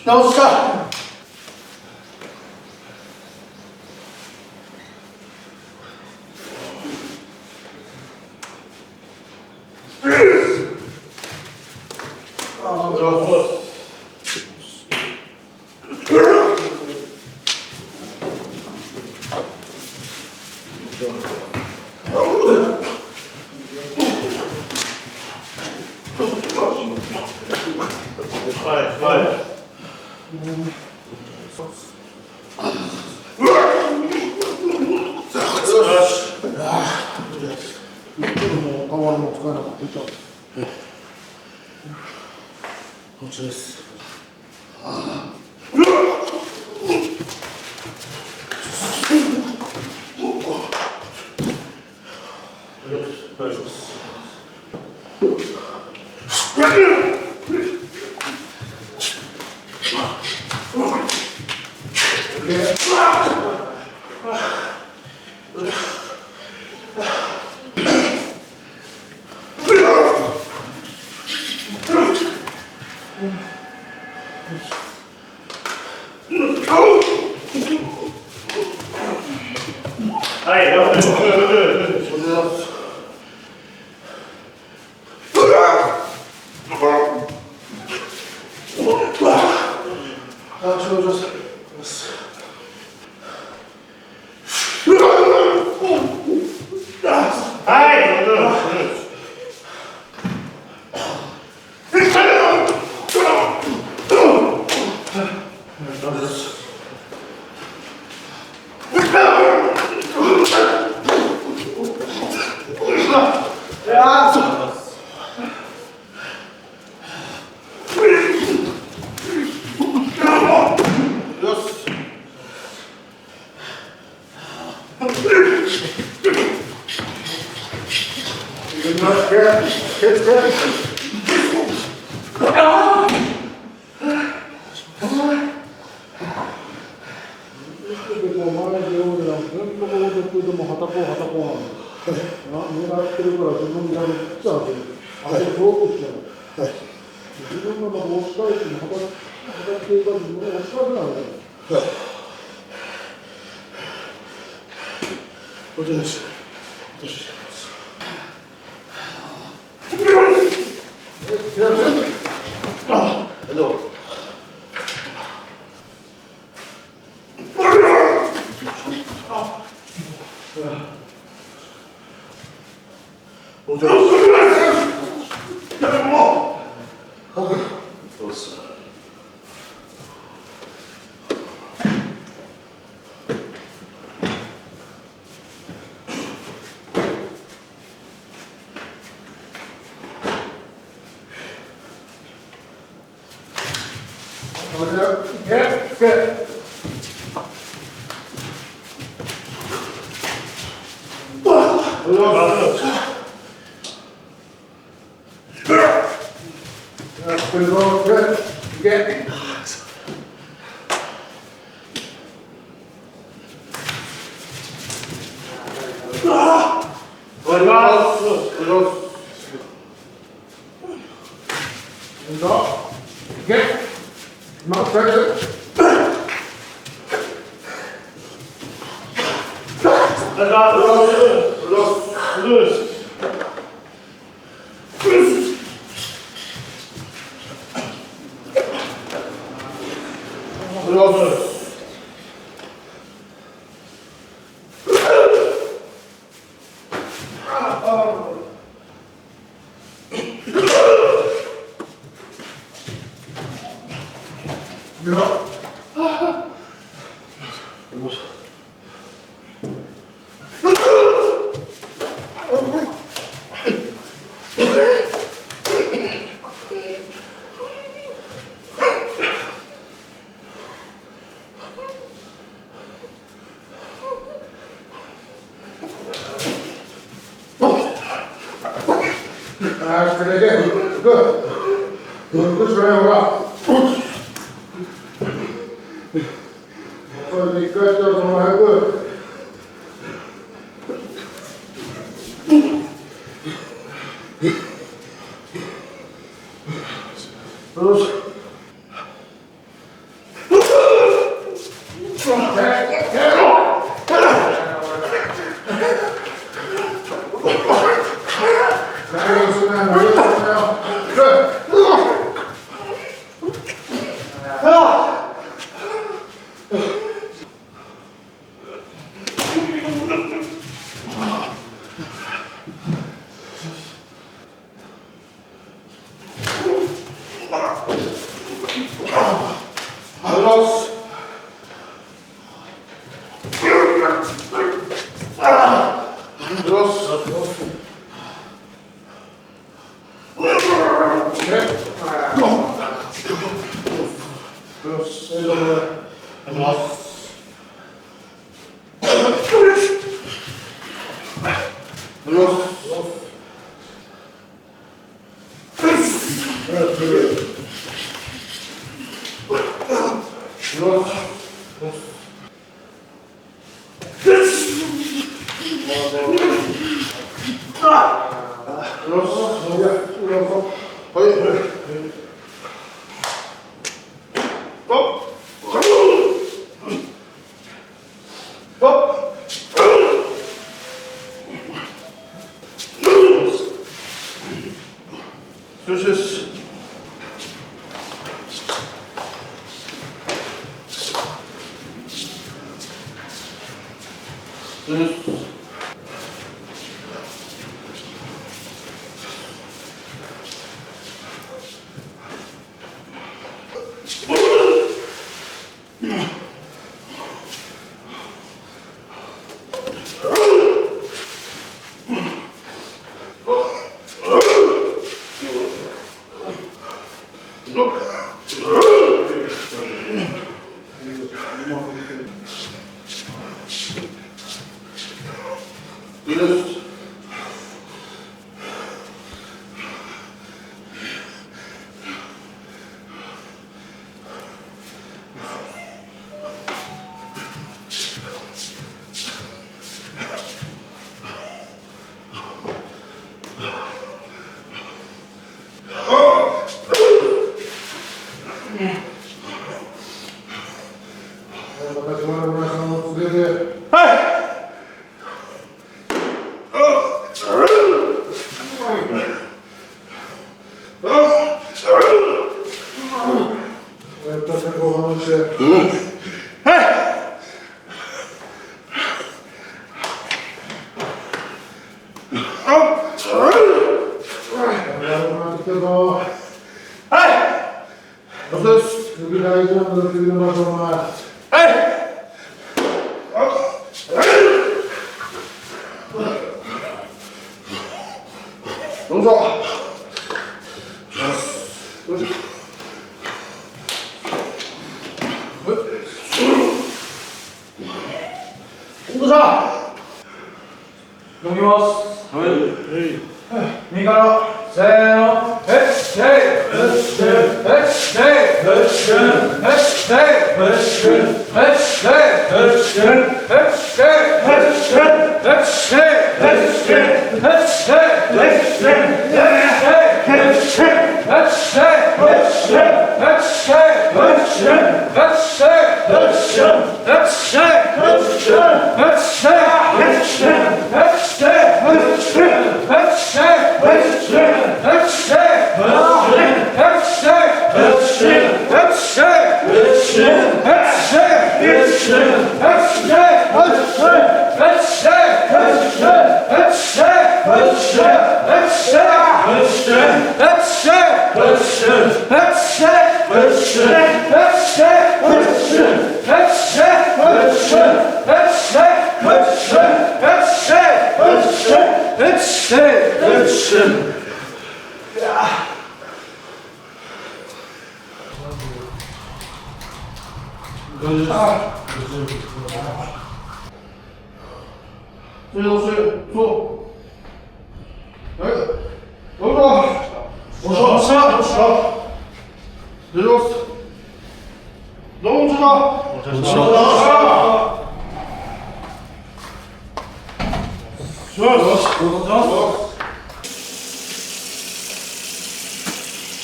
直すか。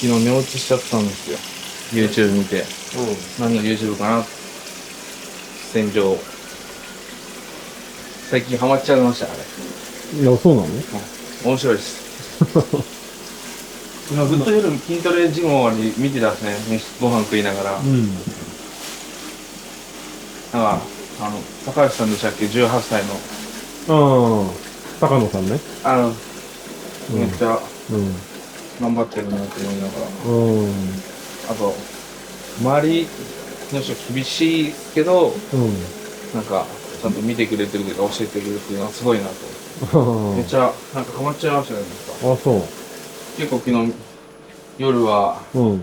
昨日寝落ちしちゃったんですよ。YouTube 見て。何の YouTube かな。戦場。最近ハマっちゃいました、あれ。いや、そうなの？面白いです。今ずっと夜筋トレジム終わり見てたんですね。ご飯食いながら。なんか、高橋さんでしたっけ、18歳の。高野さんね。めっちゃ、頑張ってるなって思いながら。あと、周りの人厳しいけど、なんか、ちゃんと見てくれてるとか教えてくれるっていうのはすごいなと。めっちゃ、なんかハマっちゃいましたね。あ、そう。結構昨日、夜は、2、3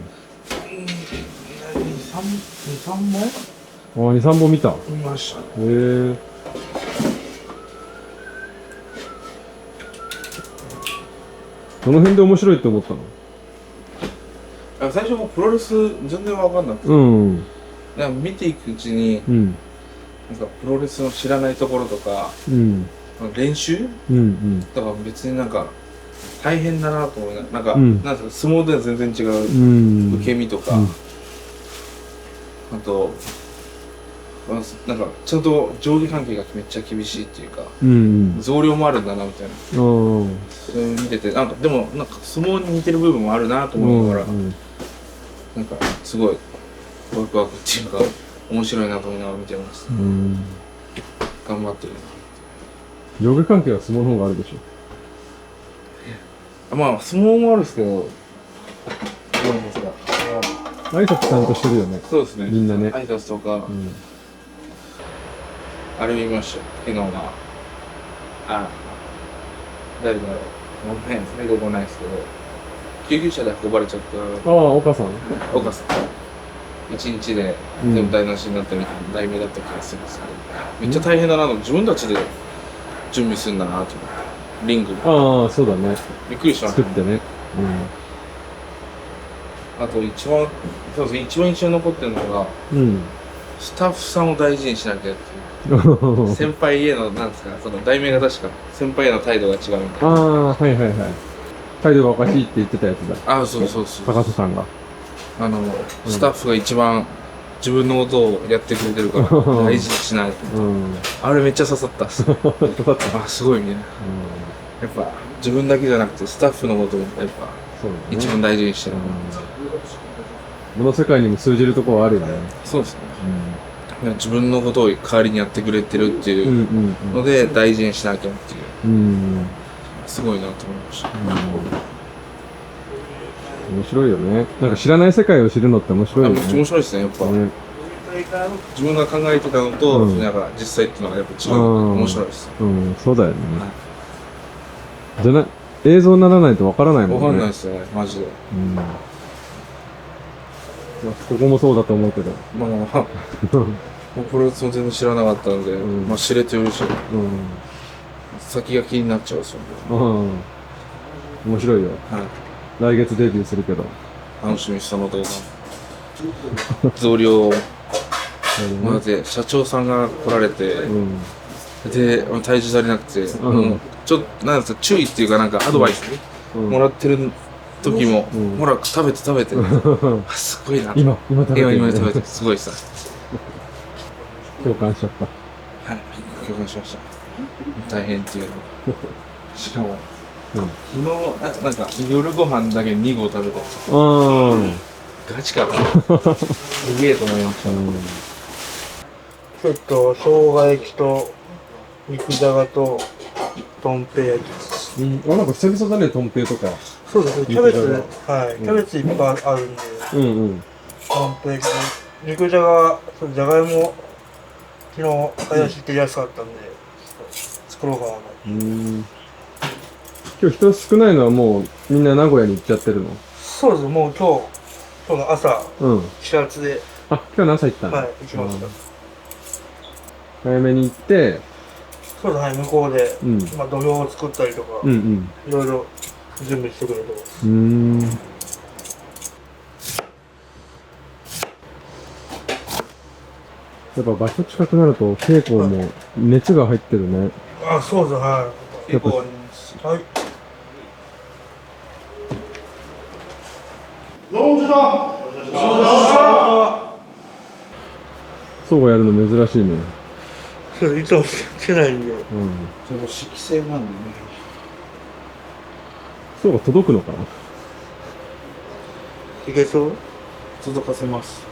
本2、3本見た。見ましたね。どの辺で面白いって思ったの？最初もプロレス全然わかんなくて、うん。なんか見ていくうちに、うん。なんかプロレスの知らないところとか、うん。練習うん。だから別になんか大変だなと思いながら、なんか、うんなんか相撲では全然違うう、ん。受け身とか、うんあと、なんかちゃんと上下関係がめっちゃ厳しいっていうか、うん。増量もあるんだなみたいな、うん。それを見てて、なんかでもなんか相撲に似てる部分もあるなと思いながら、なんかすごいワクワクっていうか面白いなと思いながら見てました。頑張ってるな。上下関係は相撲の方があるでしょ。まあ相撲もあるんですけど、どうなんですか。挨拶ちゃんとしてるよね。そうですね。みんなね。挨拶とか、うん。あれ見ました。昨日は。誰だろう。もう変ですね。出てこないですけど、救急車で運ばれちゃったああ、岡さん。岡さん。一日で全部台無しになったみたいな題名だった気がするんですけど、めっちゃ大変だなと、自分たちで準備するんだなと思って。リング。ああ、そうだね。びっくりしました。作ってね。あと一番印象に残ってるのが、スタッフさんを大事にしなきゃっていう。先輩への、なんですか、その題名が確か、先輩への態度が違うみたいな。ああ、はいはいはい。態度がおかしいって言ってたやつだ。ああ、そうそうそう。高瀬さんが。スタッフが一番自分のことをやってくれてるから、大事にしないと。あれめっちゃ刺さったっす。あ、すごいね。やっぱ、自分だけじゃなくて、スタッフのことを、やっぱ、一番大事にしてる。この世界にも通じるところはあるよね。そうですね。自分のことを代わりにやってくれてるっていうので大事にしなきゃっていう、すごいなと思いました。面白いよね。なんか知らない世界を知るのって面白いよね。面白いですね、やっぱ。自分が考えてたのと、なんか実際っていうのがやっぱ違う。面白いです。そうだよね。じゃな、映像にならないとわからないもんね。わかんないですよね、マジで。ここもそうだと思うけど。まあ、プロレスも全然知らなかったので、まあ知れてるし、先が気になっちゃうですよね。面白いよ。来月デビューするけど。楽しみにその動画。増量、だって社長さんが来られて、で、体重足りなくて、ちょっと、なんですか、注意っていうかなんかアドバイスもらってる時も、ほら、食べて。すごいな。今食べて。すごいさ。共感しちゃった。はい、共感しました。大変っていうの。しかも、昨日、なんか、夜ご飯だけ2合食べた。ガチかな。すげえと思いました。ちょっと、生姜焼きと、肉じゃがと、とんぺい焼き。なんか久々だね、とんぺいとか。そうですね、キャベツ、キャベツいっぱいあるんで、とんぺい焼き、肉じゃが、じゃがいも、昨日、買い出しって安かったんで、作ろうかなと。今日人少ないのはもうみんな名古屋に行っちゃってるの？そうです、もう今日の朝、始発で。あ、今日の朝行ったの？はい、行きました。早めに行って、そうです、はい、向こうで、まあ土俵を作ったりとか、いろいろ準備してくれると。やっぱ場所近くなると稽古も熱が入ってるね。あ、そうです、はい。結構あります。はい。そうがやるの珍しいね。そう、いつも来てないんで。でも色星なんでね。そうが届くのかな？いけそう？届かせます。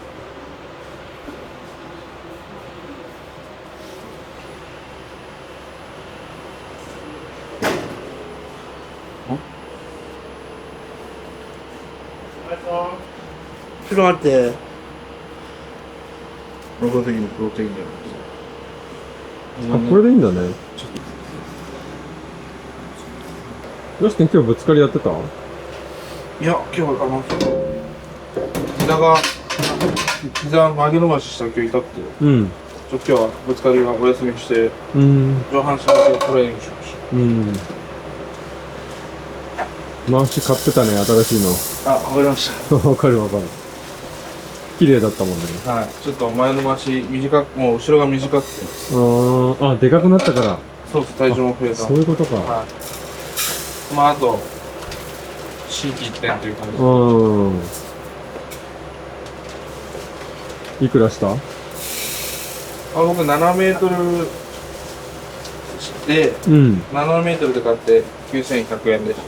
ちょっと待って。プロテインじゃないですか。これでいいんだね。よし、今日ぶつかりやってた？いや、今日膝曲げ伸ばししたら今日痛くて。今日はぶつかりはお休みして、上半身だけトレーニングしました。回し買ってたね、新しいあ、わかりましの。わかるわかる。綺麗だったもんね。た。はい。ちょっと前の回し短く、もう後ろが短くて。あ、でかくなったから。そうです、体重も増えた。そういうことか。はい。まあ、あと、心機一転という感じで。いくらした？あ、僕7メートルで、7メートルで買って9100円でし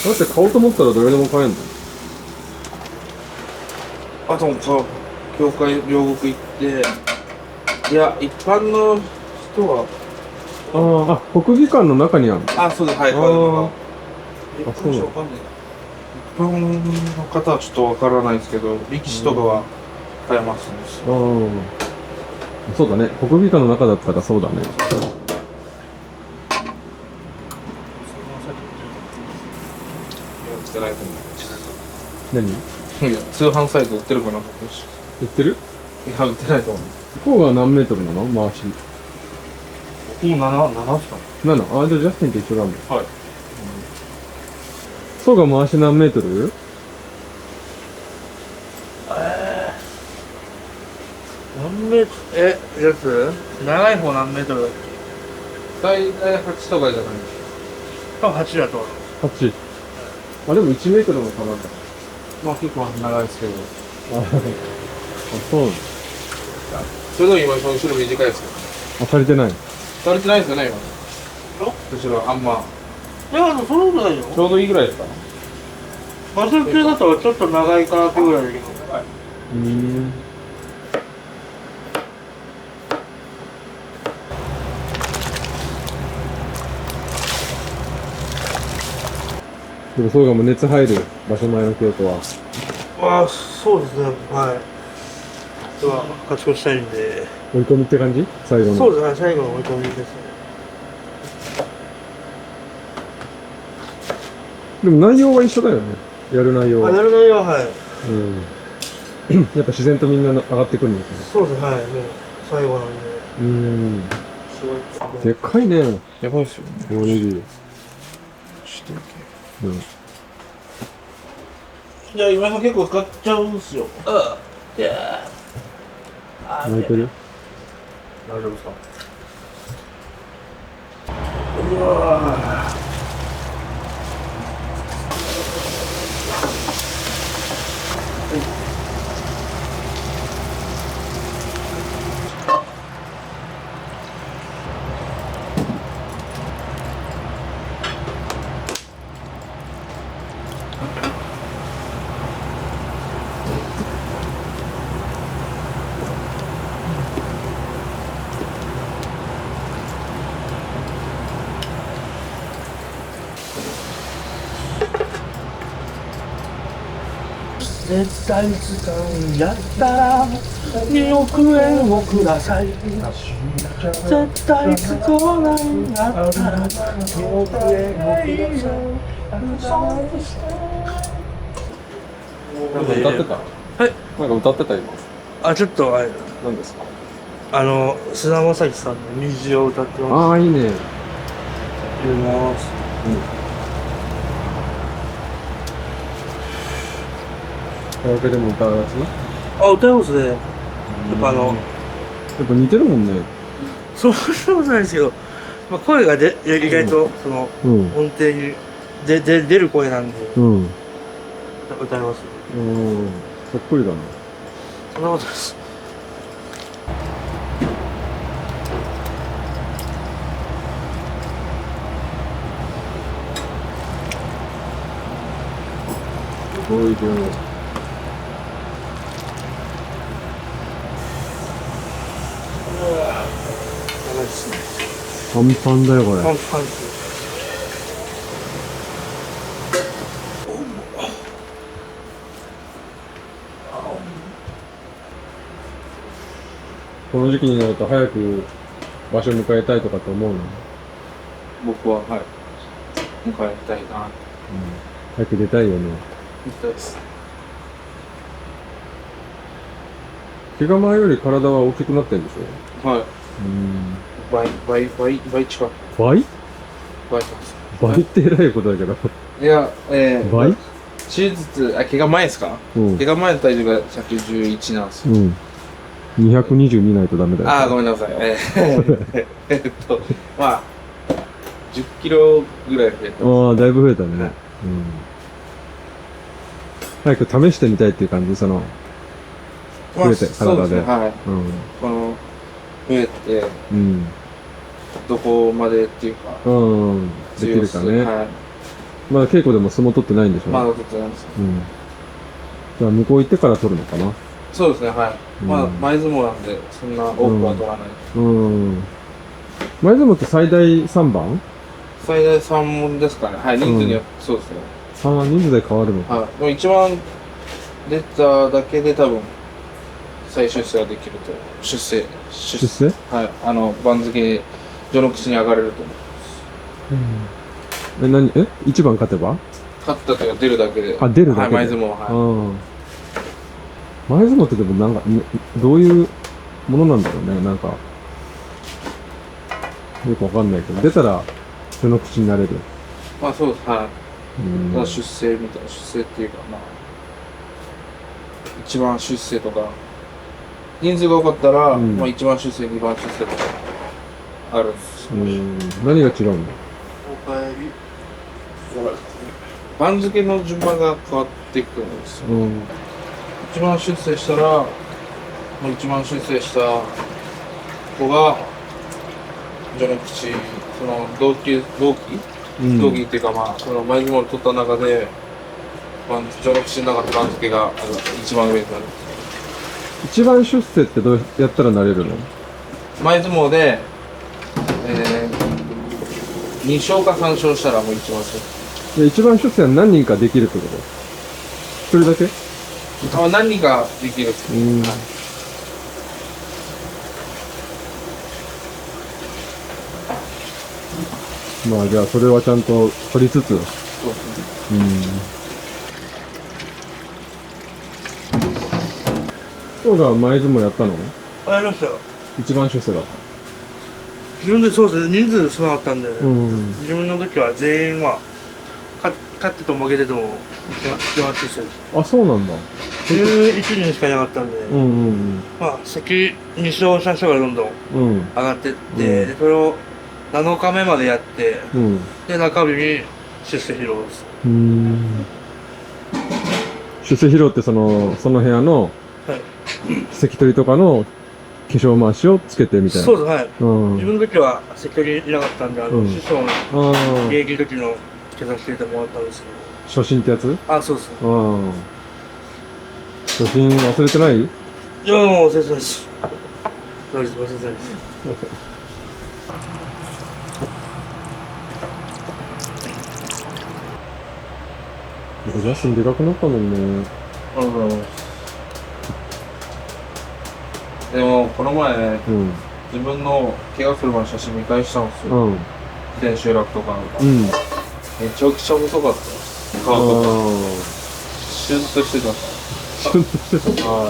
た。だって買おうと思ったらどれでも買えんの？あとも教会両国行って、いや、一般の人は、国技館の中にあるの？あ、そうです、はい、買うのが。一般の人わかんない。一般の方はちょっとわからないですけど、力士とかは買えますね。そうだね。国技館の中だったらそうだね。何？いや、通販サイト売ってるかな、僕。売ってる？いや、売ってないと思う。ここが何メートルなの？回し。もう7ですかね。7？じゃあジャスティンと一緒だもん。はい。そうが回し何メートル？何メートル、やつ長い方何メートルだっけ？大体8とかじゃない多分8だと思う。8。あ、でも1メートルもかなった。まあ結構長いですけど。そう。それでも今、その後ろ短いですよ。足りてない。足りてないですよね、今。後ろ、あんま。いや、そのぐらいよ。ちょうどいいぐらいですか？場所系だとちょっと長いかなってぐらいだけど。でもそうがもう熱入る場所前の京都は。ああ、そうですね。はい。では、勝ち越したいんで。追い込みって感じ？最後の。そうですね、最後の追い込みですね。でも内容は一緒だよね。やる内容は。やる内容は、はい。やっぱ自然とみんな上がってくるんですね。そうですね、はい。もう、最後なんで。でっかいね。やばいっすよね。大ネギ。じゃあ今も結構使っちゃうんすよ。泣いてる？大丈夫ですか？絶対時間やったら2億円をください。絶対使わないんだったら2億円をください。なんか歌ってた？はい。なんか歌ってた今。あ、ちょっとあれ、何ですか？菅田将暉さんの虹を歌ってます。ああ、いいね。入れます。カラオケでも歌うやつ？あ、歌いますね。やっぱやっぱ似てるもんね。そうなんですけど、まあ、声が意外とその、音程に出る声なんで、歌います。そっくりだな。そんなことです。すごい量。長いですね。パンパンだよこれ。パンパンです。この時期になると早く場所迎えたいとかって思うの？僕は、はい。迎えたいな。早く出たいよね。行きたいです。怪我前より体は大きくなってるんでしょ？はい。倍近く。倍倍します。倍って偉いことだけど。いや、倍手術、怪我前ですか？うん。怪我前の体重が111なんですよ。うん。222ないとダメだよ。ああ、ごめんなさい。まあ、10キロぐらい増えた。ああ、だいぶ増えたね。はいうん。早く試してみたいっていう感じ、その、まあ増えて、そう体で。ですね、はい。うん。この、増えて、うん。どこまでっていうか、うん。できるかね。はい。まだ稽古でも相撲取ってないんでしょ？まだ取ってないです。うん。じゃあ向こう行ってから取るのかな？そうですね、はい。まあ、うん前相撲なんで、そんな多くは取らない。うん。前相撲って最大3番？最大3問ですかね。はい、人数によって、そうですね。ああ、人数で変わるのか。はい。でも一番出ただけで多分、再出世ができると。出世。出世？はい。番付、序の口に上がれると思う。1番勝てば？勝ったというか出るだけで。あ、出るだけで。はい、前相撲は。はい。うん。前相撲ってでもなんか、どういうものなんだろうね、なんか。よくわかんないけど、出たら、その口になれる。まあそうです。はい。うんだから出世みたいな、出世っていうか、まあ、一番出世とか、人数が多かったら、うんまあ一番出世、二番出世とか、あるんですよ。何が違うんだ？おかえり。番付の順番が変わっていくんですよ。うん。一番出世したら、もう一番出世した子が、序の口、その同期っていうかまあ、その前相撲を取った中で、序の口の中で番付が一番上になる。一番出世ってどうやったらなれるの？前相撲で、2勝か3勝したらもう一番出世。で一番出世は何人かできるってこと？それだけ？何人かできる。うん。はいまあじゃあそれはちゃんと取りつつ。そうですね。そうだ、前相撲やったの？ありましたよ。一番出世だった。自分でそうですね、人数少なかったんで、うん。自分の時は全員は、勝ってと負けてても、一番出世です。あ、そうなんだ。 11人しかいなかったんで、うんまあ、先2勝した人がどんどんうんうん。上がってって、でそれを7日目までやって、うん。で、中日に出世披露です。出世披露ってその部屋のはい。関取とかの化粧回しをつけてみたいな。そうです、はい。うん。自分の時は関取いなかったんで、うん師匠のああ、現役の時のつけさせてもらったんですけ初心ってやつ？ど、あ、そうです。うん。初心忘れてない？いや、もう忘れてないです。忘れてないです。ジャスティンでかくなったもんね。でも、この前、うん。自分の怪我する前の写真見返したんですよ。うん。千秋楽とか。うん。めちゃくちゃ細かったです。顔とか。シュッとしてた。シュンとしてた。はい。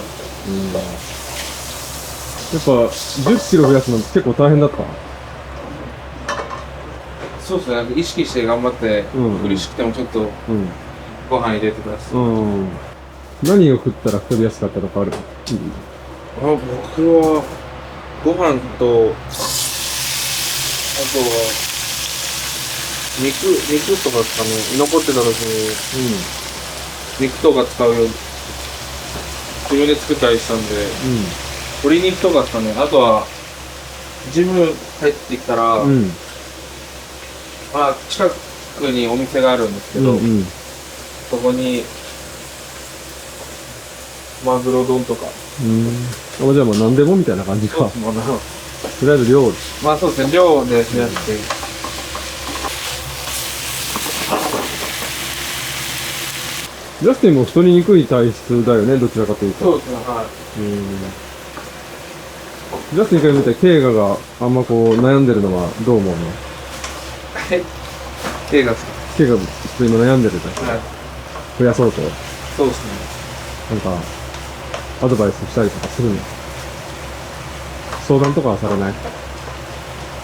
やっぱ、10キロ増やすの結構大変だった。そうですね、なんか意識して頑張って、うん苦しくてもちょっとうん。ご飯入れてください。うん。何を食ったら太りやすかったとかある？僕は、ご飯と、あとは、肉とかですかね、残ってた時に、肉とか使うように、自分で作ったりしたんで、鶏肉とかですかね、あとは、ジム帰ってきたら、うん。うん。まあ、近くにお店があるんですけど、うん。そこに、マグロ丼とか、じゃあもう何でもみたいな感じか。とりあえず量。まあそうですね、量で増やして、ジャスティンも太りにくい体質だよね、どちらかというと。そうですね、はい。ジャスティンから見て、ケイガがあんまこう悩んでるのはどう思うの？映画ですケイガちょっと今悩んでるじゃん。か。はい。増やそうと。そうですね。なんか、アドバイスしたりとかするの？相談とかはされない？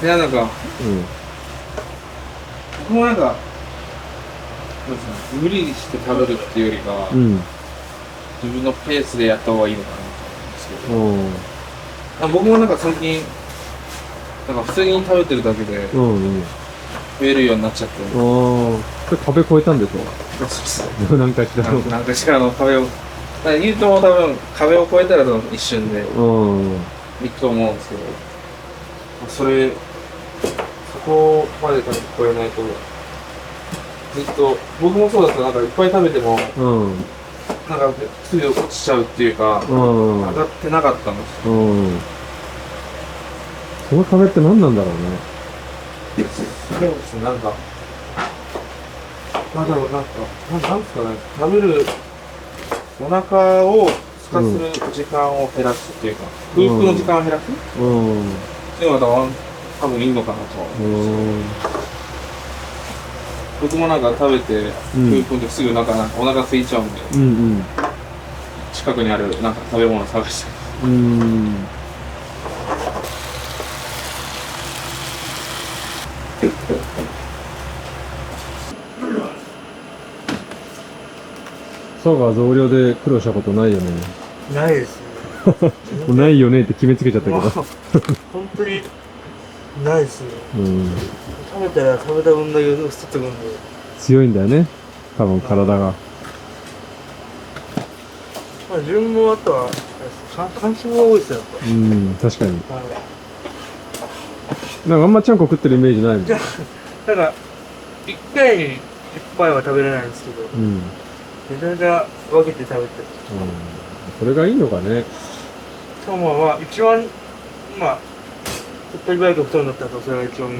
いや、なんか、うん。僕もなんか、そうですね、無理して食べるっていうよりか、うん。自分のペースでやった方がいいのかなと思うんですけど、僕もなんか最近、なんか普通に食べてるだけでうん。増えるようになっちゃって、これ壁越えたんでしょそうそうなんかしらの。なんかしらの壁を、だから言うとも多分壁を越えたら多分一瞬でいくと思うんですけど、そこまで多分超えないと、ずっと、僕もそうだったなんかいっぱい食べても、なんかすぐ落ちちゃうっていうか、上がってなかったんですよ。その壁って何なんだろうね。そうですね、なんか、なんだろう、なんですかね、食べる、お腹を空かする時間を減らすっていうか、空腹の時間を減らすっていうのが多分いいのかなと思います。僕もなんか食べて、空腹ですぐなんかお腹空いちゃうんで、近くにあるなんか食べ物探して。そうか、増量で苦労したことないよね。ないですね。ないよねって決めつけちゃったけど。本当にないですね。食べたら食べた分だけ太ってくるんで。強いんだよね。多分体が。まあ自分もあとは乾燥が多いですよ、やっぱ。確かに。なんかあんまちゃんこ食ってるイメージないもん。なんか、一回にいっぱいは食べれないんですけど、めちゃめちゃ分けて食べて。それがいいのかね。しかもまあ、一番、まあ、手っ取り早く太るんだったらそれが一番いい。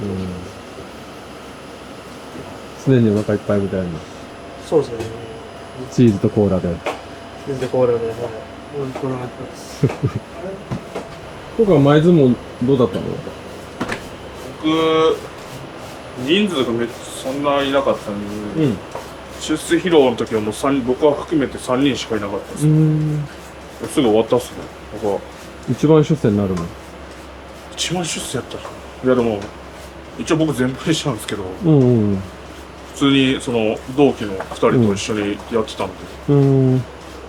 常にお腹いっぱいみたいな。そうですね。チーズとコーラで。全然コーラで、はい。これもやってます。僕は前相撲どうだったの？僕、人数がそんないなかったんで、出世披露の時はもう僕は含めて3人しかいなかったです。すぐ終わったっすね。僕は。一番出世になるの？一番出世やったら。いやでも、一応僕全敗したんですけど、普通にその同期の2人と一緒にやってたんで、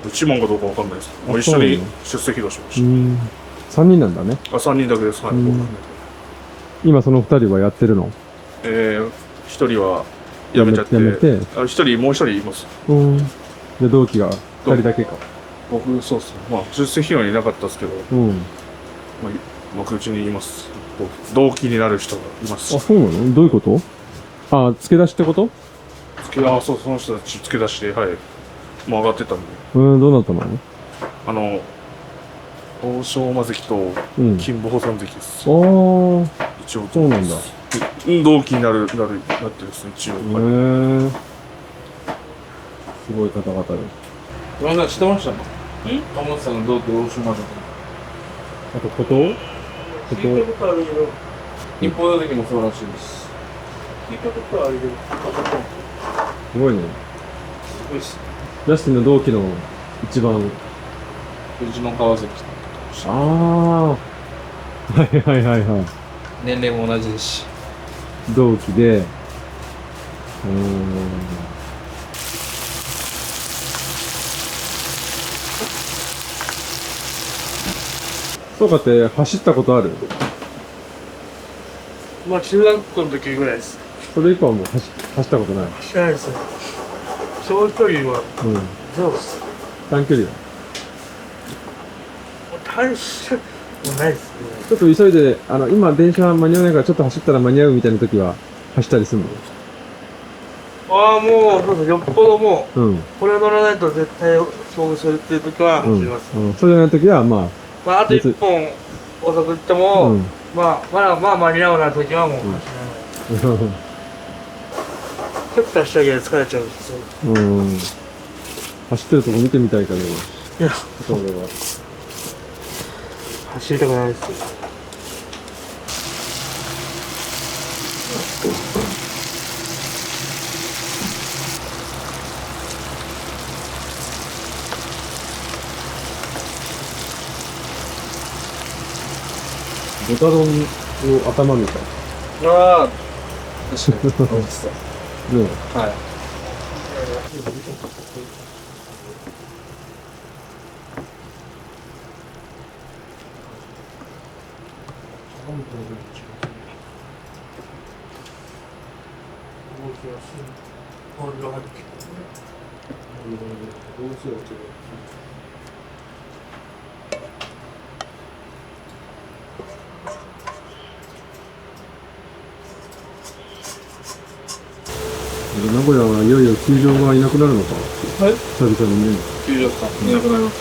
一番かどうかわかんないです。もう一緒に出世披露しました。3人なんだね。3人だけです。はい、僕含めて。今その2人はやってるの？1人は辞めちゃって、もう1人います。で、同期が2人だけか。僕、そうっすね。まあ、出世披露にいなかったですけど、まあ、僕うちにいます。同期になる人がいます。あ、そうなの？どういうこと？あ、付け出しってこと？そう、その人たち付け出して、はい。もう上がってたんで。どうなったの？欧勝馬関と金峰山関です。一応。そうなんだ。同期になってですね、一応。すごい方々で。山田さん知ってましたの？山田さんの同期大島関。あと、琴？聞いたことあるけど。日本の時もそうらしいです。聞いたことあるけど。すごいね。すごいっすね。ジャスティンの同期の一番。藤野川関。ああ。はい。年齢も同じですし。同期で。そうかって走ったことある？まあ中学校の時ぐらいです。それ以降はもう走ったことない？知らないですね。長距離は、ゼロです。短距離は？短距離もないですね。ちょっと急いで、今電車間に合わないからちょっと走ったら間に合うみたいな時は走ったりするの？もう、そうです。よっぽどもう、これを乗らないと絶対遭遇するっていう時は走ります。そういう時は、まあ、あと1本遅く行っても、まあ間に合うな時はもう走らない。ちょっと足だけで疲れちゃうんですよ。走ってるとこ見てみたいけど。いや、それは。走りたくないですよ。豚丼の頭みたい。確かに。美味しそう。ねはい。名古屋はいよいよ球場がいなくなるのか。はい。久々にね。球場さんいなくなります。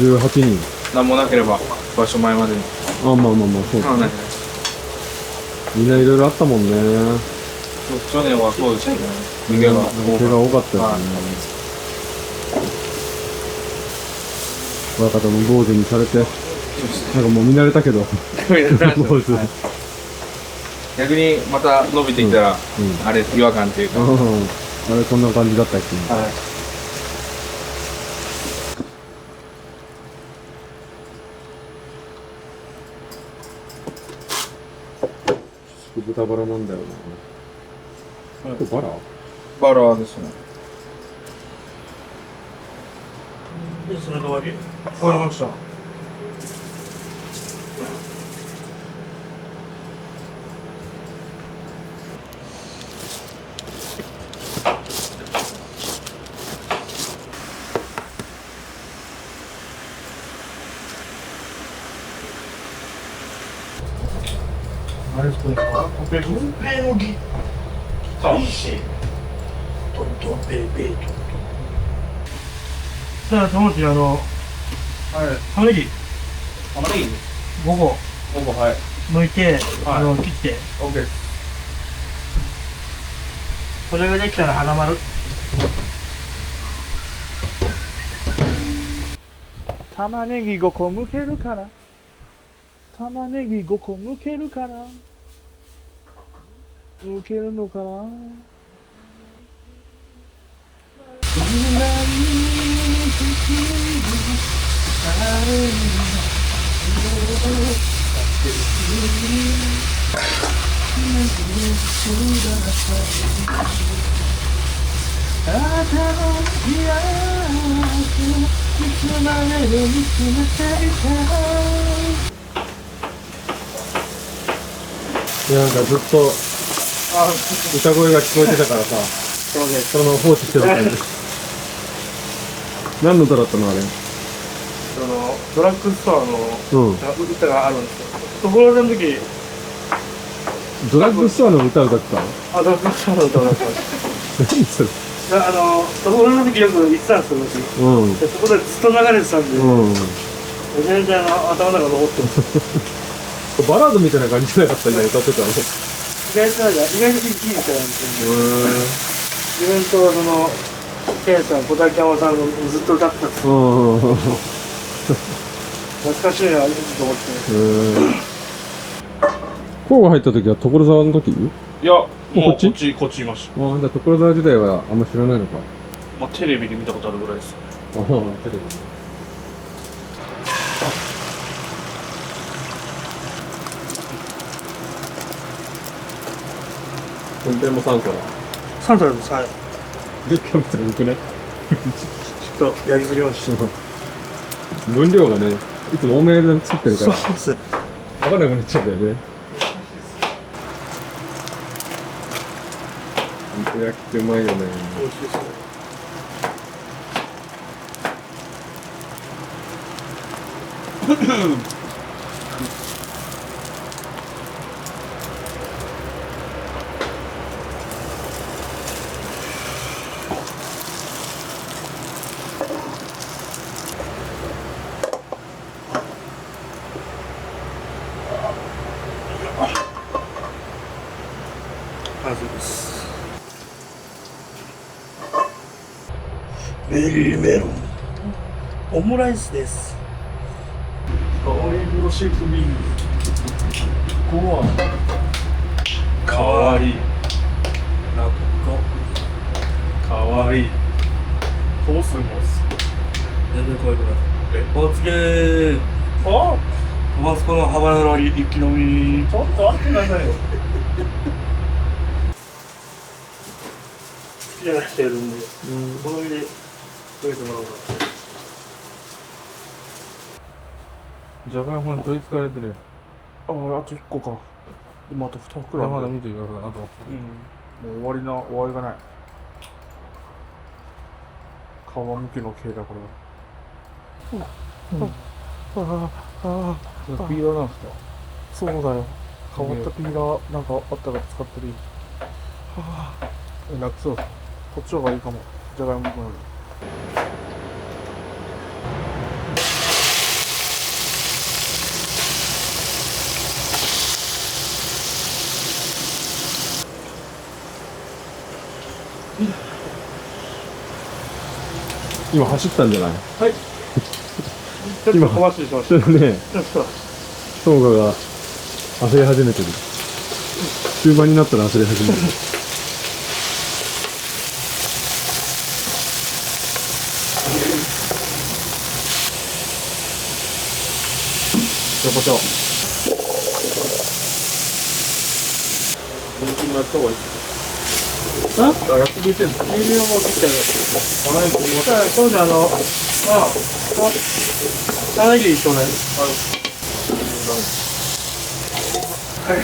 18人。なんもなければ場所前までに。あ、まあまあまあ、そうだね。まあね。みんないろいろあったもんね。去年はそうですね。逃げが怪我多かったよね。親方も坊主にされて、なんかもう見慣れたけど。坊主。逆にまた伸びてきたら、あれ違和感っていうか。あれこんな感じだったっけ。はい。豚バラなんだよな。これバラ？バラですね。それで終わり？わかりました。あれこれか？コペ軍兵のギターし、トントンペイペイトントン。さあ、友達玉ねぎ玉ねぎ5個5個はい。剥いて、はい切って、オッケーです。これができたら花丸。玉ねぎ5個剥けるかな？玉ねぎ5個剥けるかな？剥けるのかな？あなたの幸せをいつまでも見つめていたいや、なんかずっと歌声が聞こえてたからさ、そのまま放置してた感じ。何の歌だったのあれ？ドラッグストアの歌があるんですよ。ところでの時、ドラッグストアの歌歌ってたの？ドラッグストアの歌だったんです。何それ？ところの時よく行ってたんですよ、私。でそこでずっと流れてたんで、全然頭の中残ってます。バラードみたいな感じじゃなかったんだよ、歌ってたの。意外といいみたいなんですよね。自分とケイさん、小竹山さんがずっと歌ってたんですよ。懐かしいなと思って。甲が入った時は所沢の時？いや、もうこっちこっちいました。ああ、じゃあ所沢時代はあんま知らないのか。まあ、テレビで見たことあるぐらいです。ああ、テレビ。運転も3皿。3皿です。はい。で、キャベツが浮くね。ちょっとやりすぎました。分量がね、いつも多めで作ってるから、そうです。わかんなくなっちゃうんだよね。肉焼きってうまいよね。美味しいですね。完成です。ベリーメロンオムライスです。かわいいブロシェイクビーン。ここはかわいい。ラッコ。かわいい。コスモス。全然怖くない。おつけー。あ、タバスコのハバネロ一気飲み。ちょっと待ってくださいよ。きじゃない人いるんで、好みで食べてもらおうかな。じゃがいもに取りつかれてるよ。ああ、あと1個か。でもあと2袋まだ見てください。あと。もう終わりがない。皮むきの系だ、これは。ピーラーなんですか？そうだよ。変わったピーラーなんかあったら使ってるよ。楽そう。こっちの方がいいかも。じゃがいもより。今走ったんじゃない？はい。ちょっと小走りしましちょっとね、た。ちょっと。トモカが焦り始めてる。終盤になったら焦り始めてる。じゃこちょ。本気になった方がいい。あ、焼き入れてんの？牛乳も切ってある。そうじゃ玉ねぎ一緒ね。はい。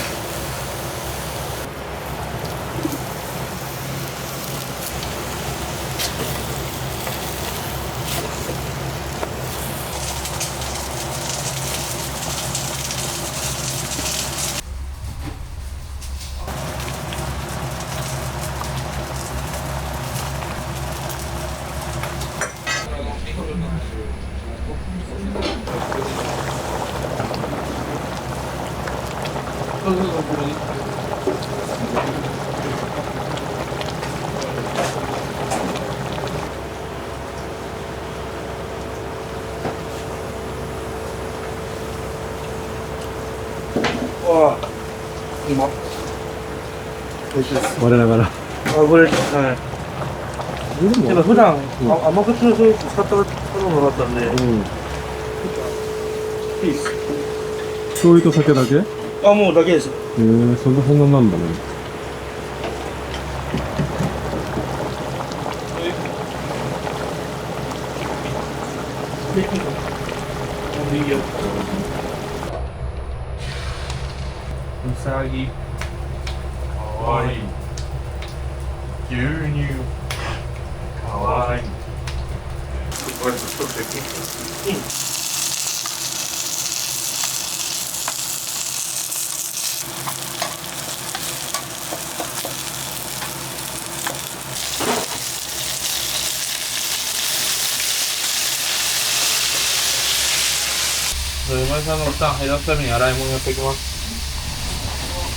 わあ、うまっ。美味しいです。我ながら。あ、これ、はい。でも普段、甘口の醤油使ったこともなかったんで、いいっす。醤油と酒だけ？あ、もうだけですよ。そんななんだね。うさぎ。かわいい。牛乳。かわいい。これちょっとできる？今井さんの負担減らすために洗い物やっておきます。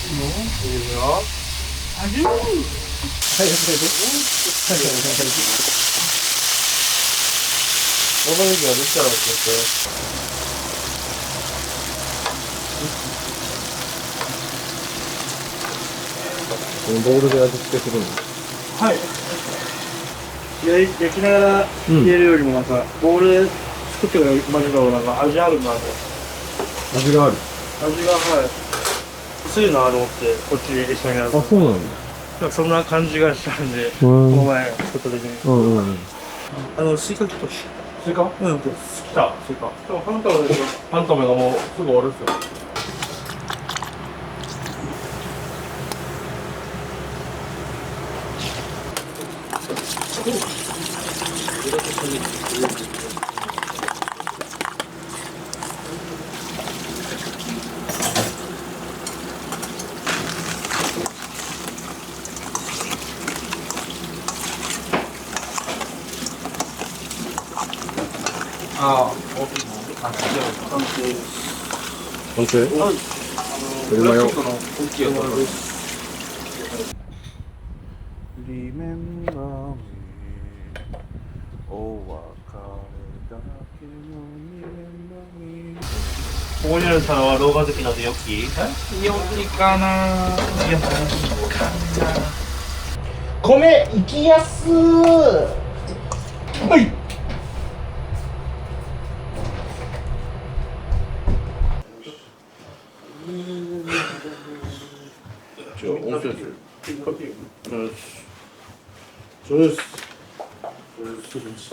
いいですよ。はい、オーバーレギュができたら教このボウルで味付けするの？はい。焼きながら入れるよりもなんか、ボウルで作ってから混ぜた方がなんか味あるなと。味がある。味が、はい。薄いなと思って、こっちで一緒にやると。あ、そうなんだ。なんかそんな感じがしたんで、この前作った時に。スイカ切ってほしい。スイカ？うん、来た、スイカ。でも半玉ですよ。半玉がもうすぐ終わるっすよ。ああ、大きいの。あ、完成です。完成？はい。プラスチックの大きいやつ。Remember me お別れだけの Remember me ここにある皿はローガ好きなんでヨッキー？よきかな。米いきやすー。はい。じゃあ、面白いですよ。そうです。そうです。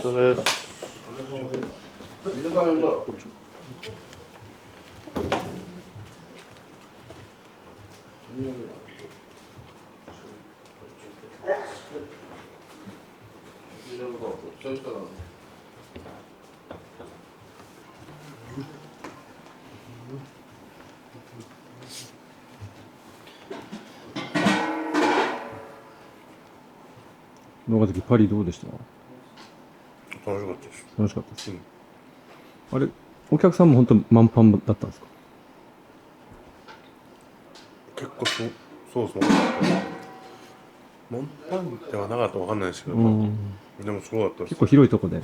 野崎パリどうでした？楽しかったです。楽しかったです。あれ、お客さんも本当に満帆だったんですか？結構そうですね。満帆ではなかったらわかんないですけど、でもすごかったです。結構広いとこで。はい。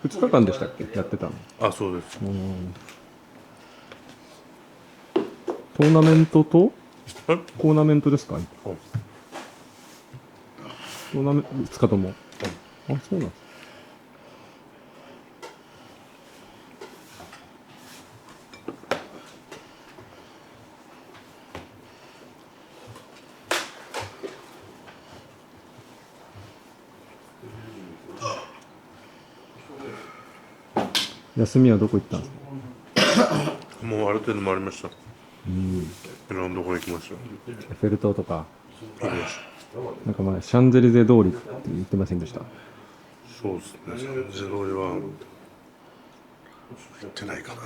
2日間でしたっけ、やってたの？あ、そうです。トーナメントとトーナメントですか？トーナメント2日とも。あ、そうなんです。休みはどこ行ったんですか？もうある程度回りました。いろんなところ行きました。エッフェル塔とか。行きました。なんか前、シャンゼリゼ通りって言ってませんでした？そうですね。シャンゼリゼ通りは行ってないかな。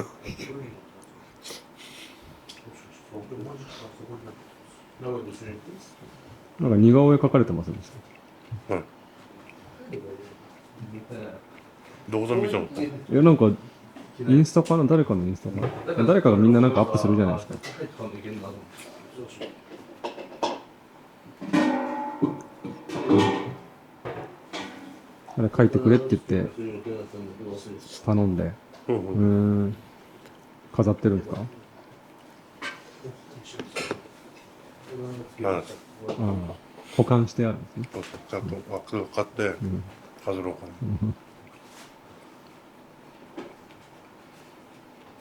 なんか似顔絵描かれてませんでした？はい。どこで見たの？いや、なんかインスタかな、誰かのインスタかな、誰かがみんななんかアップするじゃないですか。あれ書いてくれって言って頼んで、飾ってるんですか？保管してあるんですね。ちゃんとワックスを買って飾ろうかな。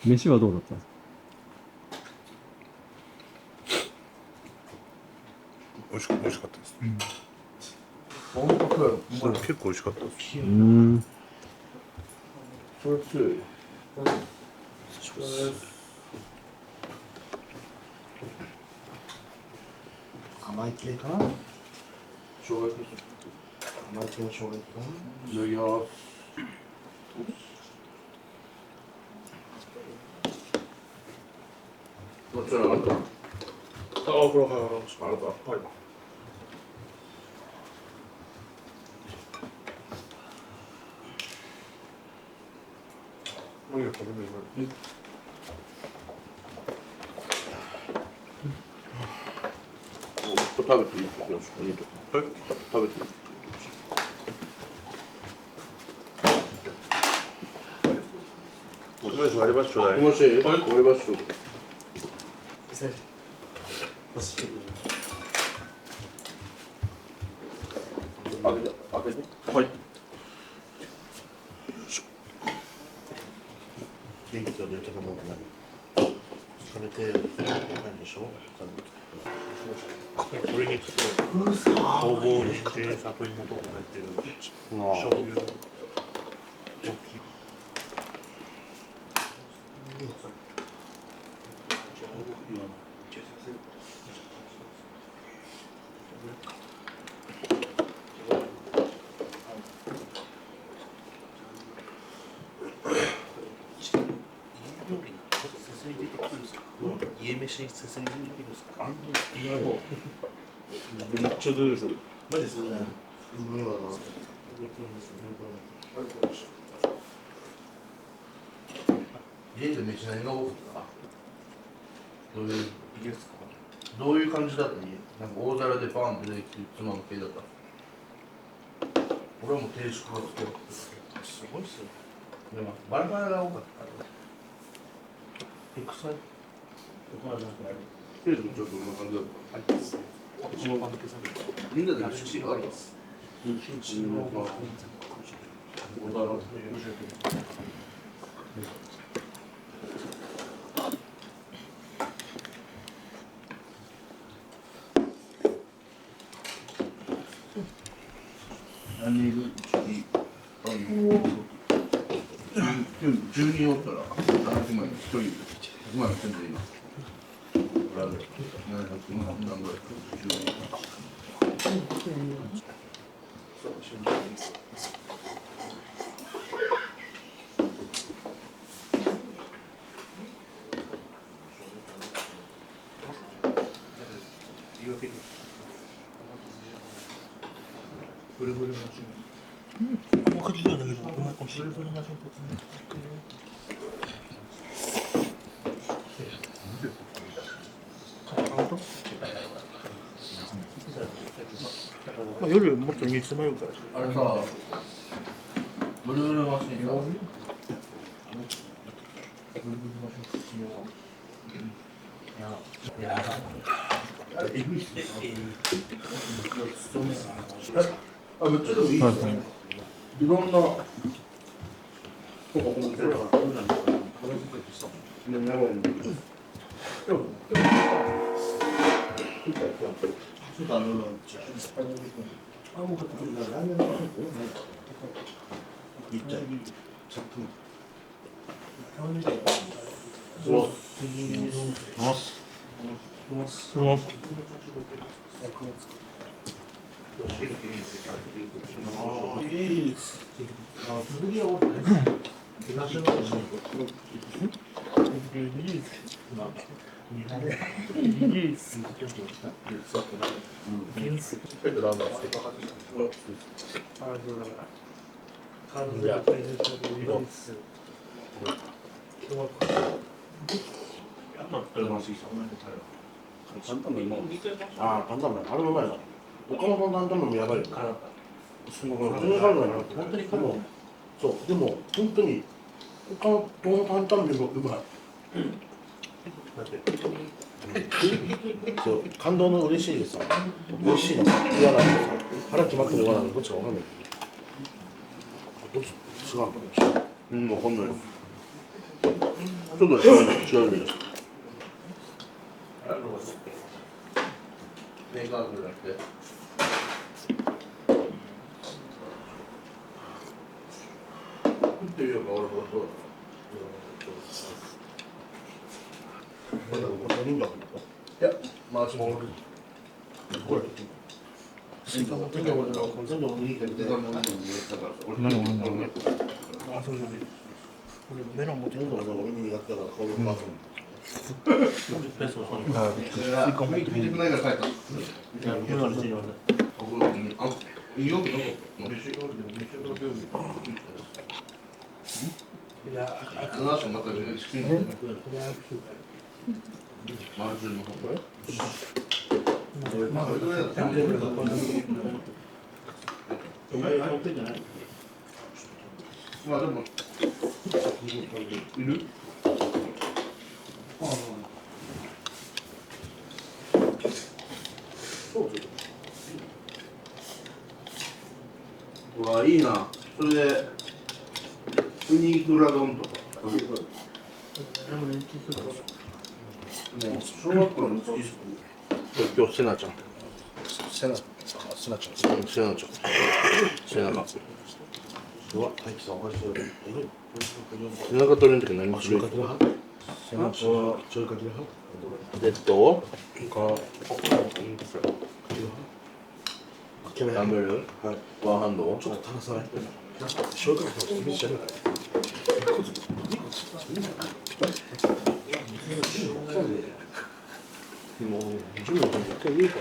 飯はどうだったんですか？美味しかったです。結構美味しかったです。それ強い。甘い系かな。生姜焼き。甘い系の生姜焼きかな。いただきます。どちらがあった？あ、お風呂入られました。あなた。はい。何が食べるの？食べていい？よろしく。いいと。食べていい？割り箸ちょうだい。割り箸ちょうだい。はい。元気が出てるもんね。食べて何でしょう？鶏肉とごぼう、人参、里芋とか入ってる醤油。家飯にすすり出てくるんですか？めっちゃ出てくる。マジですか？家で飯何が多かった？どういうどういう感じだった？なんか大皿でバンって出てきてつまむ系だった？俺はもう定食がつける。すごいっすよ。でもバラバラが多かった。臭い。テレビちょっとこんな感じだった。みんなで出身があります。出身の小皿。10人おったら700万円1人100万円せんでいいな。700万何ぐらい10人。もうかけてるんだけど、うまいかもしれない。まあ、夜もっと煮詰まるから。あれさ、ブルールマシンさ、あ、めっちゃでもいいよ。いろんな。ああ、担々麺、あれもうまいな。岡本の担々麺もやばいよ。その本当に彼も、そう、でも本当に岡本の担々麺もうまい。そう、感動の嬉しいですさ、嬉しいのさ、言わないとさ、腹決まってる言わないのどっちかわかんない。どっち違うのかな。うん、わかんないよ。ちょっと違うよ。メーカーじゃなくて。っていうか、俺もそうだ。いや、まあ、その。これ。あ、そうそう。俺メロン持ってるから。見てくないから帰った。まあでもいる？うわ、いいな。それでウニグラ丼とか。もう小学校の好き。今日セナちゃん。セナちゃん。セナちゃん。セナが。うわ、大輝さんおかしい。背中取れんとき何もしない。セナちゃん。レッド。ダンベル。ワンハンド。ちょっと足らさない。消化器の厳しいじゃない。もう準備一回いいか。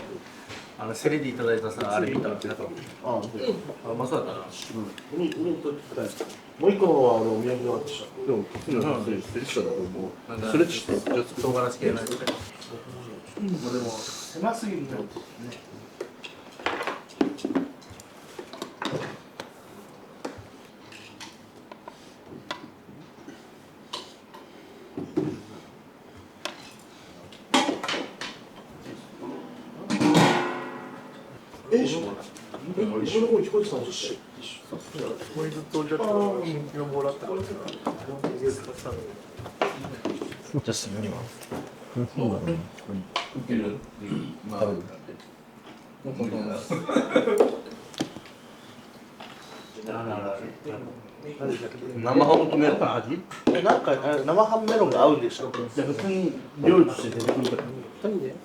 セレディいただいたさ、あれ見た。ああ、うまそうだったな。もう一個は俺お土産があったし。でもスレッチだと思う。スレッチして唐辛子系ない。でも狭すぎるとね。俺の声聞こえてたのし。これずっと俺だったら人気のもらったから。じゃあすぐには。受ける。まあ。生ハムとメロン味？なんか生ハムメロンが合うんでしょ。じゃあ普通に料理として出てくるから。二人で。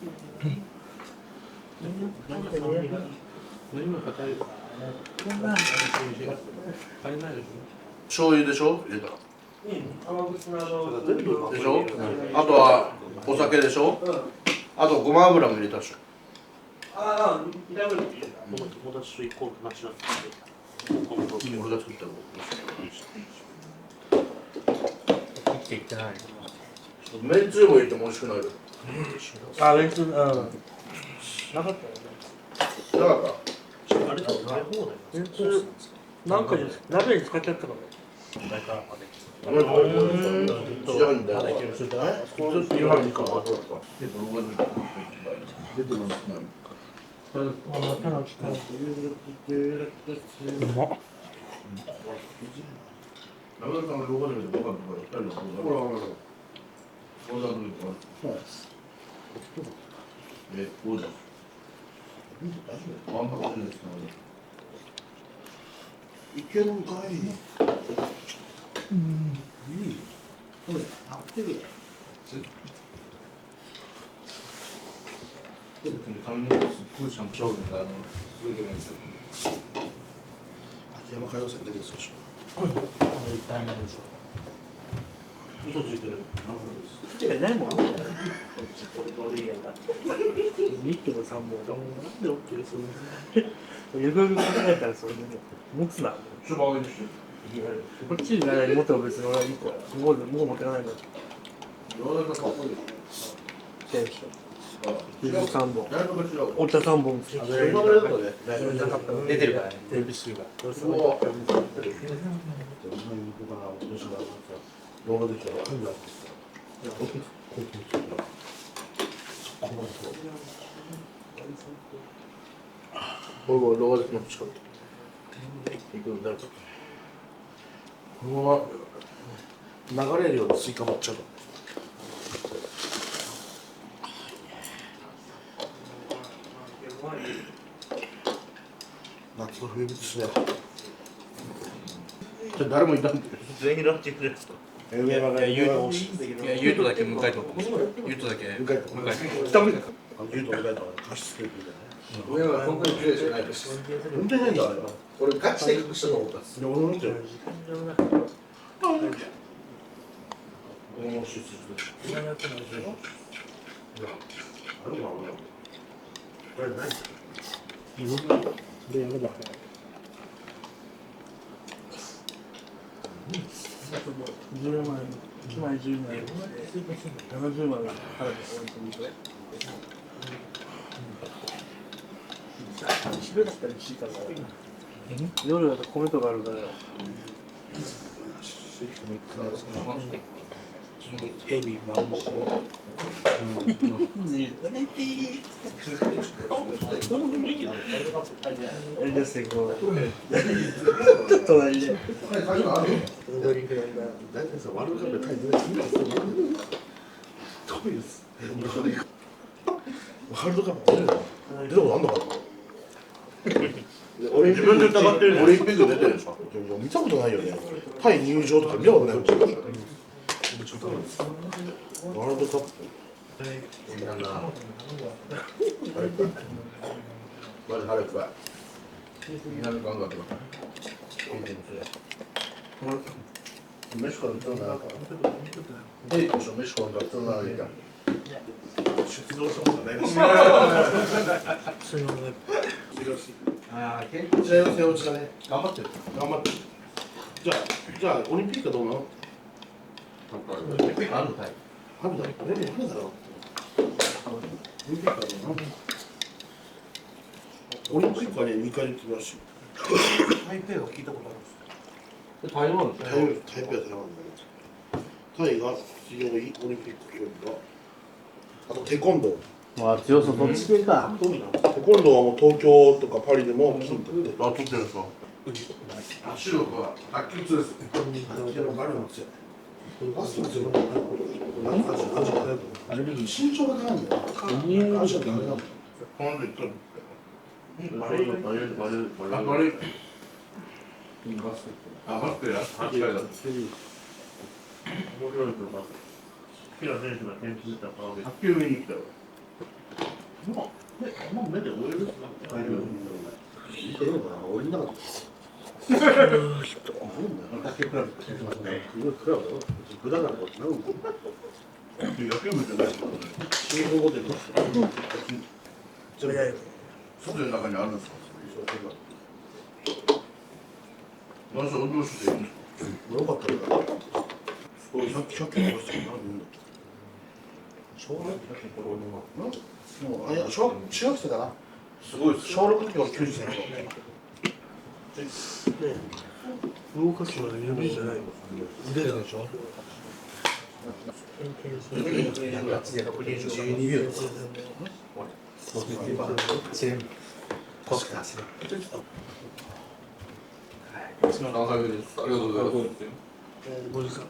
醤油でしょ？入れた。でしょ？あとはお酒でしょ？あとごま油も入れたでしょ。友達と行こうってなっちゃって。俺が作ったの。生きていってない。めんつゆも入れても美味しくなる。あ、別に、なかったよね。なかった。あれだよ。めんつゆなんか鍋に使っちゃったから。いけるんかい。これ合ってるやん。髪の毛すっごいちゃんと勝負がすごいけないんですよ。秋山海洋線出てるでしょ。嘘ついてる。手がないもん。2キロ3本。なんで OK ですよ。よくよく考えたらそれで持つな。ちょっと上げてきて。こっちにない持っても別に俺は1個。もう持ってかないから。柔らかさっぽい。手でしょ。水3本。だいぶ違う。お茶3本。出てるからね。テレビ集が。動画できたら。これ動画できました。このまま流れるようにスイカ割っちゃう。夏の風物詩だよ。誰もいたんで。全員ラッチくれるんですか。ユートだけ迎えとこう。ユートだけ迎えとこう。ダメだから。ユート迎えとこう。貸し付けるみたいな。上は本当に綺麗じゃないです。運転ないんだあれは。俺ガチで隠したと思ったんです。俺も見てる。俺も出資する。あれもこれない。でやれば。10万円、1枚10万円、70万円払って終わりと見て。昼だったら1時間だから。夜だと米とかあるから。ヘビーマンシあれですね、こう。隣で。ドリンクなんだ。大体さ、ワールドカップでタイ出ない。遠いです。ワールドカップ出るの？出たことあんのかな？自分で疑ってる。オリンピック出てるでしょ。見たことないよね。タイ入場とか見たことないもん。ワールドカップ。まず早くば。南関東とか。Mieszkam to na... Nie, proszę, mieszkam to na...じゃあオリンピックはどうなの？オリンピックあるタイ。あるだろ。オリンピックはどうなの？オリンピックはね、2回行ってみましょう。台北は聞いたことあるんですか？台湾ですね。台北は台湾だね。タイが強いオリンピック競技が。あとテコンドー。まあ強さそっち系か。テコンドーはもう東京とかパリでも金取って。あ、取ってるんですか。圧力は卓球です。卓球のバレーなんですよ。バスケですよ。何かあれ身長が高いんだよ。足がダメなんだよ。この人バレー。あ、マスクや。間違いだ。面白いとか。好きな選手が転出した顔で。卓球見に来たよ。もう目で終える。大丈夫。見てるのかな。俺いなかった。卓球クラブって言ってますね。クラブだろ。グラだろ。野球部じゃない。新聞語で。外の中にあるんですか。何しろ運動していいんですか。よかったよ。すごい。100キロしてるな。小学もう中学生だな。すごいです。小6の時は90歳だろ。動かすのは指じゃないの。腕でしょ。12秒。ありがとうございます。5時間。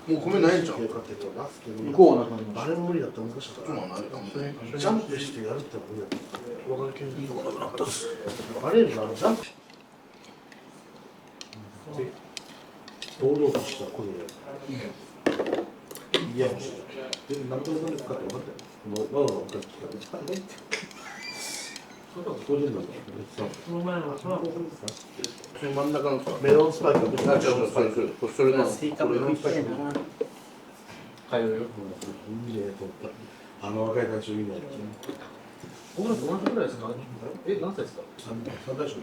もう米ないんじゃん。向こうはなんかあれも無理だったら難しかった。そうなんだ。ジャンプしてやるってのは無理だった。わかるけどいいのかな。バレー部のジャンプボールを出した声でいやもう全部何ともかって分かったよ。わざわざ分かってそれは当然なんだよ。その前はさ、真ん中のメロンスパイクがあ、違う、それの。メロンスパイク通うよ。あの若い会長いいね。僕らと同じぐらいですか？え、何歳ですか三大将。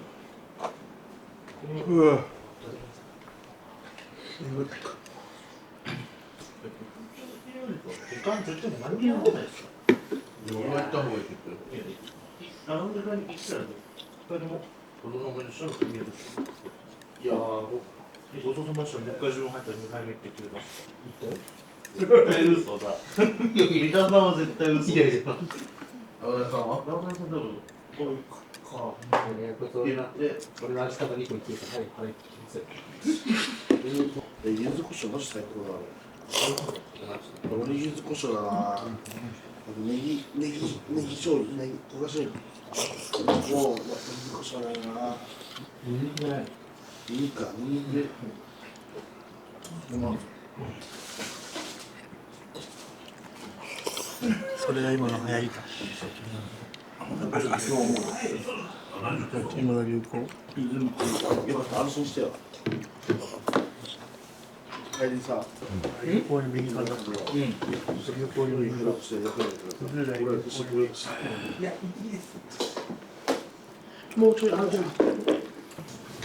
時間絶対何にもないですよ。俺が行った方がいいってあの時間に行ったら二人も子供の思い出したのが見える。いやー、ごちそうさまでした。もう一回自分入ったら2回目って言ってくれました。絶対嘘だ。三田さんは絶対嘘です。青田さんは。ラーメンさん多分こういうか。ってなって俺の味方2個言ってた。はい、はい。柚子胡椒マジ最高だ。俺柚子胡椒だな。ネギ醤油、ネギ焦がしネギ。もう柚子胡椒ないな。いいか、いいね。それが今の流行りか。今の流行。よかった、安心してよ。帰りさ、流行に右からだと。流行に右から。もうちょい、あのじゃん。よ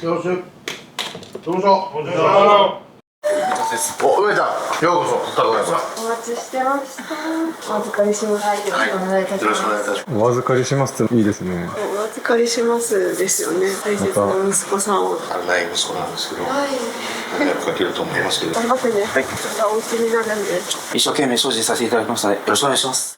ろしく。どうぞ。お梅ちゃん、ようこそ。お待ちしてました。お預かりします。よろしくお願いいたします。よろしくお願いいたします。お預かりしますっていいですね。お預かりしますですよね。大切な息子さんを。ない息子なんですけど、はい。迷惑かけると思いますけど。頑張ってね。はい。お家になるんで。一生懸命精進させていただきましたので、よろしくお願いします。